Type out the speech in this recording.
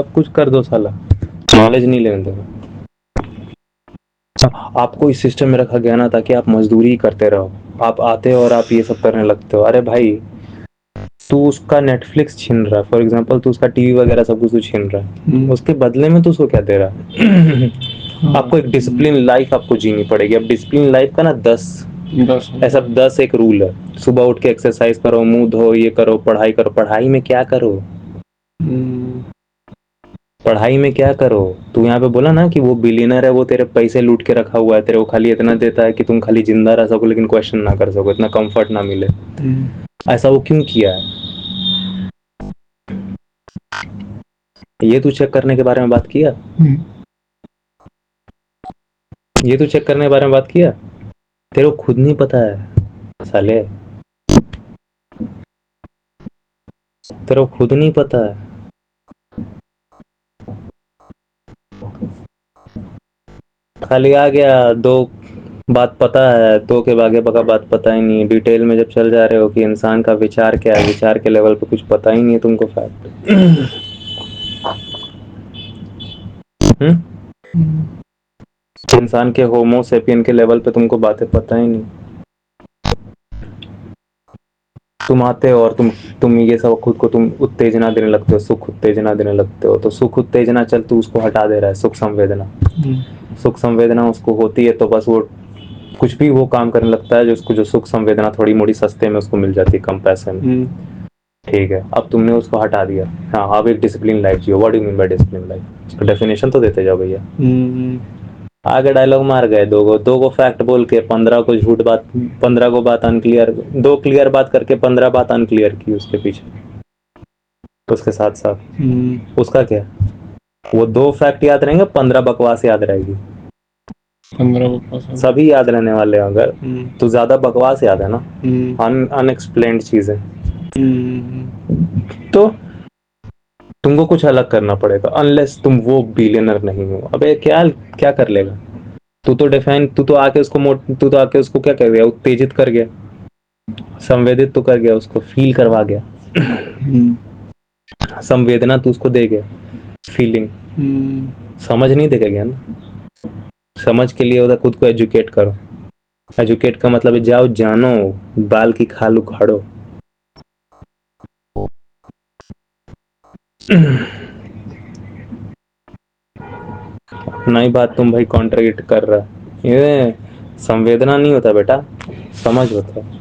सब कुछ कर दो साला, नॉलेज नहीं लेने दो। आपको इस सिस्टम में रखा गया ना ताकि आप मजदूरी करते रहो, आप आते हो और आप ये सब करने लगते हो। अरे भाई तू उसका नेटफ्लिक्स छीन रहा है फॉर एग्जांपल, तू उसका टीवी वगैरह सब कुछ छीन रहा है, उसके बदले में तू उसको क्या दे रहा है? आपको एक डिसिप्लिन लाइफ आपको जीनी पड़ेगी। अब डिसिप्लिन लाइफ का ना 10 ऐसा 10 एक रूल है। सुबह उठ के एक्सरसाइज करो, मुंह धो, ये करो, पढ़ाई करो। पढ़ाई में क्या करो? पढ़ाई में क्या करो? तू यहाँ पे बोला ना कि वो बिलियनर है, वो तेरे पैसे लूट के रखा हुआ है, तेरे को खाली इतना देता है कि तुम खाली जिंदा रह सको लेकिन क्वेश्चन ना कर सको, इतना कंफर्ट ना मिले। ऐसा वो क्यों किया है? ये तू चेक करने के बारे में बात किया? ये तू चेक करने के बारे में बात किया? तेरे को खुद नहीं पता है साले, तेरे को खुद नहीं पता है। खाली आ गया, दो बात पता है, दो के आगे बका बात पता ही नहीं। डिटेल में जब चल जा रहे हो कि इंसान का विचार क्या है, विचार के लेवल पे कुछ पता ही नहीं है तुमको फैक्ट। इंसान के होमो सेपियन के लेवल पे तुमको बातें पता ही नहीं। तुम आते हो और तुम ये सब खुद को तुम उत्तेजना देने लगते हो, सुख उत्तेजना देने लगते हो। तो सुख उत्तेजना चल तू उसको हटा दे रहा है, सुख संवेदना। सुख संवेदना उसको होती है तो बस वो कुछ भी वो काम करने लगता है जो उसको, जो सुख संवेदना थोड़ी मोड़ी सस्ते में उसको मिल जाती है, कम पैसे में। ठीक है, अब तुमने उसको हटा दिया। हाँ, अब एक discipline life Jio. What do you mean by discipline life? इसका डेफिनेशन तो देते जाओ भैया। आगे डायलॉग मार गए, दो गो फैक्ट बोल के 15 को झूठ बात, 15 को बात अनक्लियर, 2 क्लियर बात करके 15 बात अनक्लियर की उसके पीछे। तो उसके साथ साथ उसका क्या, वो 2 फैक्ट याद रहेंगे, 15 बकवास याद रहेगी। 15 बकवास सभी याद रहने वाले हैं। अगर तो ज्यादा बकवास याद है ना, अनएक्सप्लेन्ड चीजें, तो तुमको कुछ अलग करना पड़ेगा। अनलेस तुम वो बिलियनर नहीं हो। अबे क्या क्या कर लेगा तू? तो डिफाइन, तू तो आके उसको क्या कर गया? उत्तेजित कर गया, संवेदित तो कर गया, उसको फील करवा गया। संवेदना तू उसको दे गया, फीलिंग। समझ नहीं देगा ज्ञान। समझ के लिए होता खुद को एजुकेट करो। एजुकेट का मतलब है जाओ जानो, बाल की खाल उखाड़ो। नई बात तुम भाई कॉन्ट्रडिक्ट कर रहा है। ये संवेदना नहीं होता बेटा, समझ होता है।